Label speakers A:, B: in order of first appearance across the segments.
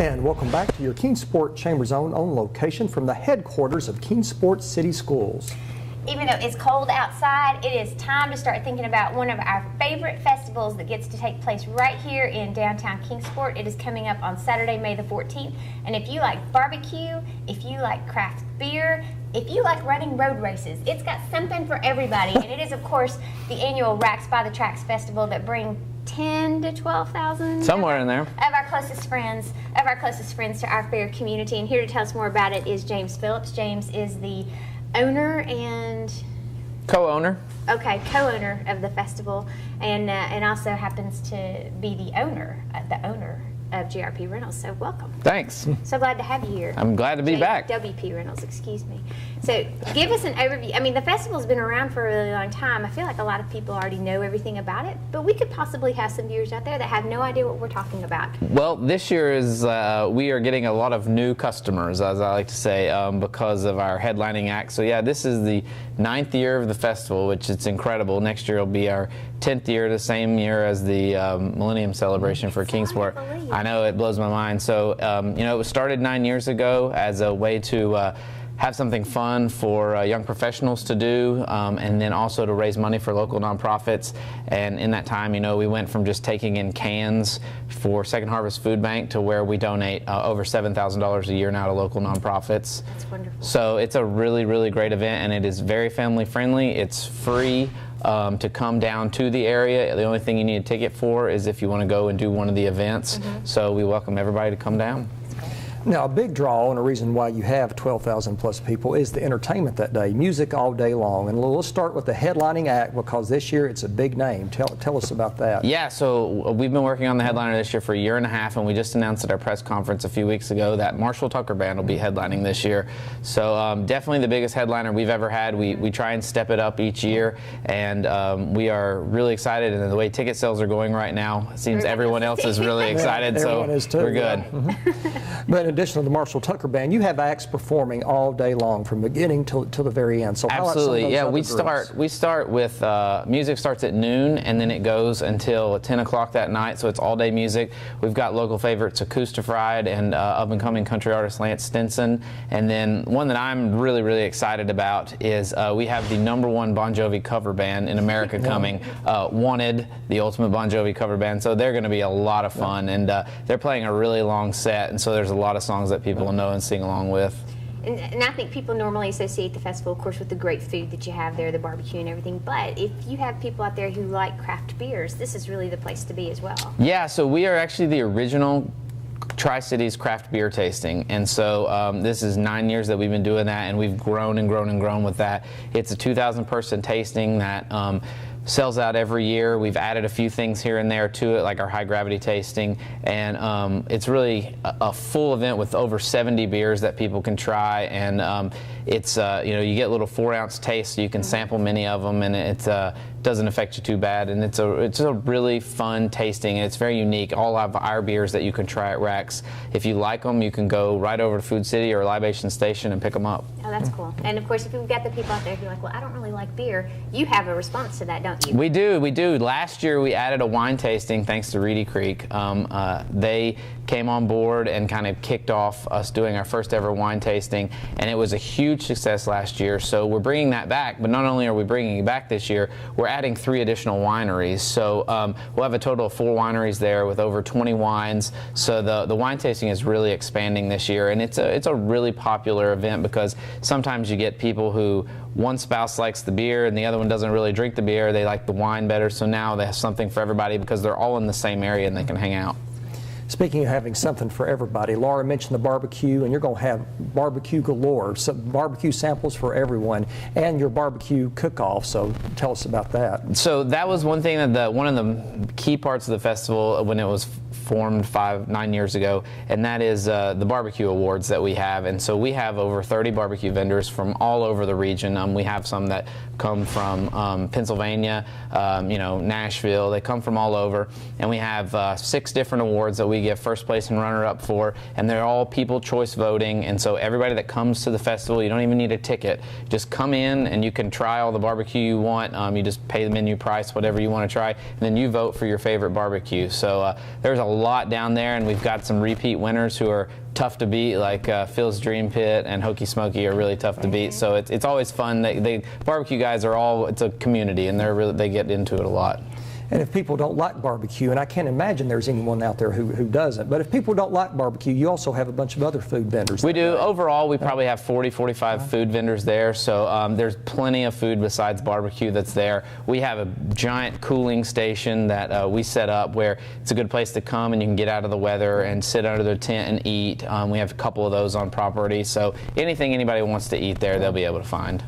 A: And welcome back to your Kingsport Chamberzone on location from the headquarters of Kingsport City Schools.
B: Even though it's cold outside, it is time to start thinking about one of our favorite festivals that gets to take place right here in downtown Kingsport. It is coming up on Saturday, May the 14th. And if you like barbecue, if you like craft beer, if you like running road races, it's got something for everybody. And it is, of course, the annual Racks by the Tracks Festival that bring 10 to 12,000
C: somewhere in there
B: of our closest friends to our fair community. And here to tell us more about it is James Phillips. James is the owner and
C: co-owner
B: of the festival, and also happens to be the owner of GRP Rentals. So welcome.
C: Thanks.
B: So glad to have you here.
C: I'm glad to be back.
B: WP Rentals, excuse me. So give us an overview. I mean, the festival's been around for a really long time. I feel like a lot of people already know everything about it, but we could possibly have some viewers out there that have no idea what we're talking about.
C: Well, this year is we are getting a lot of new customers, as I like to say, because of our headlining act. So yeah, this is the 9th year of the festival, which is incredible. Next year will be our 10th year, the same year as the Millennium Celebration for Kingsport. I know, it blows my mind. So it was started 9 years ago as a way to have something fun for young professionals to do, and then also to raise money for local nonprofits. And in that time, we went from just taking in cans for Second Harvest Food Bank to where we donate over $7,000 a year now to local nonprofits.
B: That's wonderful.
C: So it's a really, really great event, and it is very family friendly. It's free to come down to the area. The only thing you need a ticket for is if you want to go and do one of the events. So we welcome everybody to come down.
A: Now, a big draw and a reason why you have 12,000 plus people is the entertainment that day, music all day long. And let's start with the headlining act, because this year it's a big name. Tell us about that.
C: Yeah, so we've been working on the headliner this year for a year and a half, and we just announced at our press conference a few weeks ago that Marshall Tucker Band will be headlining this year. So definitely the biggest headliner we've ever had. We try and step it up each year, and we are really excited. And the way ticket sales are going right now, it seems everyone else is really excited, so we're good.
A: Yeah. But in addition to the Marshall Tucker Band, you have acts performing all day long from beginning till the very end. So
C: absolutely, yeah. We start with music starts at noon, and then it goes until 10 o'clock that night. So it's all day music. We've got local favorites Acoustifried and up and coming country artist Lance Stinson. And then one that I'm really, really excited about is we have the #1 Bon Jovi cover band in America coming. Wanted, the ultimate Bon Jovi cover band. So they're going to be a lot of fun, and they're playing a really long set, and so there's a lot of songs that people will know and sing along with.
B: And I think people normally associate the festival, of course, with the great food that you have there, the barbecue and everything. But if you have people out there who like craft beers, this is really the place to be as well. Yeah,
C: so we are actually the original Tri-Cities craft beer tasting, and so this is 9 years that we've been doing that, and we've grown and grown and grown with that. It's a 2,000 person tasting that sells out every year. We've added a few things here and there to it, like our high gravity tasting, and it's really a full event with over 70 beers that people can try, and it's you get little 4-ounce tastes, so you can sample many of them, and it doesn't affect you too bad, and it's a really fun tasting, and it's very unique. All of our beers that you can try at Racks. If you like them, you can go right over to Food City or Libation Station and pick them up.
B: Oh, that's cool. And of course, if you've got the people out there who are like, well, I don't really like beer, you have a response to that, don't you?
C: We do. Last year we added a wine tasting thanks to Reedy Creek. They came on board and kind of kicked off us doing our first ever wine tasting, and it was a huge success last year. So we're bringing that back, but not only are we bringing it back this year, we're adding 3 additional wineries. So we'll have a total of 4 wineries there with over 20 wines. So the wine tasting is really expanding this year, and it's a really popular event because sometimes you get people who one spouse likes the beer and the other one doesn't really drink the beer. They like the wine better, so now they have something for everybody because they're all in the same area and they can hang out.
A: Speaking of having something for everybody, Laura mentioned the barbecue, and you're going to have barbecue galore, some barbecue samples for everyone, and your barbecue cook-off. So tell us about that.
C: So that was one thing that one of the key parts of the festival when it was formed 9 years ago, and that is the barbecue awards that we have. And so we have over 30 barbecue vendors from all over the region. We have some that come from Pennsylvania, Nashville. They come from all over, and we have 6 different awards that we we give first place and runner-up for, and they're all people choice voting. And so everybody that comes to the festival, you don't even need a ticket. Just come in and you can try all the barbecue you want. You just pay the menu price, whatever you want to try, and then you vote for your favorite barbecue. So there's a lot down there, and we've got some repeat winners who are tough to beat, like Phil's Dream Pit and Hokey Smokey are really tough to beat. So it's always fun. They barbecue guys are all, it's a community, and they get into it a lot.
A: And if people don't like barbecue, and I can't imagine there's anyone out there who doesn't, but if people don't like barbecue, you also have a bunch of other food vendors.
C: We do. Overall, we probably have 40, 45 food vendors there, so there's plenty of food besides barbecue that's there. We have a giant cooling station that we set up where it's a good place to come and you can get out of the weather and sit under the tent and eat. We have a couple of those on property, so anything anybody wants to eat there, they'll be able to find.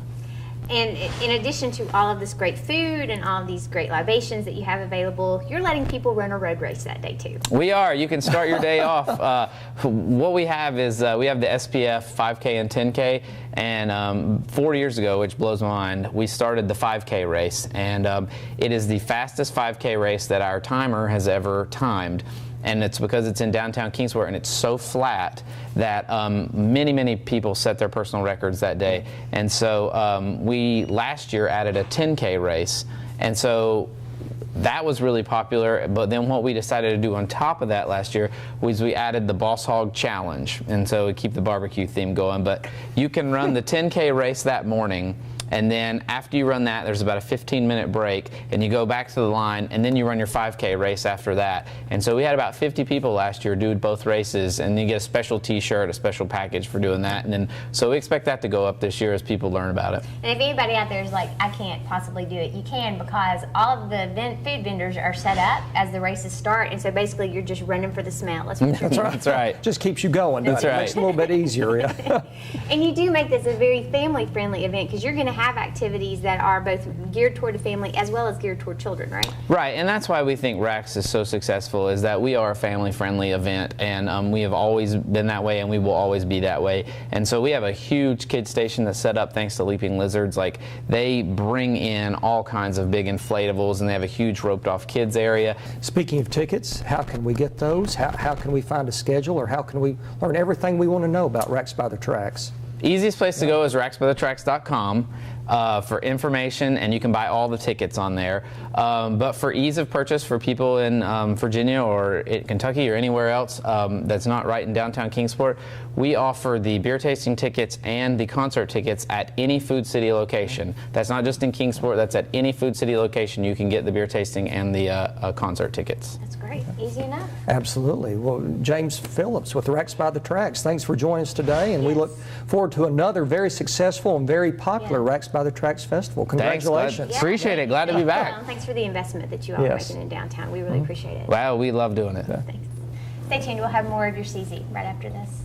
B: And in addition to all of this great food and all of these great libations that you have available, you're letting people run a road race that day too.
C: We are. You can start your day off. What we have is we have the SPF 5K and 10K, and 4 years ago, which blows my mind, we started the 5K race, and it is the fastest 5K race that our timer has ever timed. And it's because it's in downtown Kingsport and it's so flat that many people set their personal records that day. And so we last year added a 10K race, and so that was really popular. But then what we decided to do on top of that last year was we added the Boss Hog Challenge, and so we keep the barbecue theme going. But you can run the 10K race that morning, and then after you run that, there's about a 15-minute break, and you go back to the line, and then you run your 5K race after that. And so we had about 50 people last year do both races, and you get a special T-shirt, a special package for doing that. And then so we expect that to go up this year as people learn about it.
B: And if anybody out there is like, I can't possibly do it, you can, because all of the food vendors are set up as the races start, and so basically you're just running for the smell. That's what you're doing.
C: That's right.
A: Just keeps you going.
C: That's right.
A: It makes it a little bit easier. Yeah.
B: And you do make this a very family-friendly event, because you're going to have activities that are both geared toward a family as well as geared toward children, right?
C: Right, and that's why we think RAX is so successful, is that we are a family-friendly event, and we have always been that way, and we will always be that way. And so we have a huge kid station that's set up thanks to Leaping Lizards. Like, they bring in all kinds of big inflatables, and they have a huge roped-off kids area.
A: Speaking of tickets, how can we get those? How can we find a schedule, or how can we learn everything we want to know about RAX by the Tracks?
C: Easiest place to go is raxbythetracks.com for information, and you can buy all the tickets on there. But for ease of purchase for people in Virginia or in Kentucky or anywhere else that's not right in downtown Kingsport, we offer the beer tasting tickets and the concert tickets at any Food City location. That's not just in Kingsport, that's at any Food City location. You can get the beer tasting and the concert tickets.
B: That's great. Easy enough.
A: Absolutely. Well, James Phillips with RAX by the Tracks, thanks for joining us today, and we look forward to another very successful and very popular RAX by the Tracks Festival. Congratulations.
C: Thanks, appreciate it. Glad to be back.
B: Thanks for the investment that you all are making in downtown. We really appreciate it.
C: Wow, we love doing it.
B: Thanks. Stay tuned. We'll have more of your CZ right after this.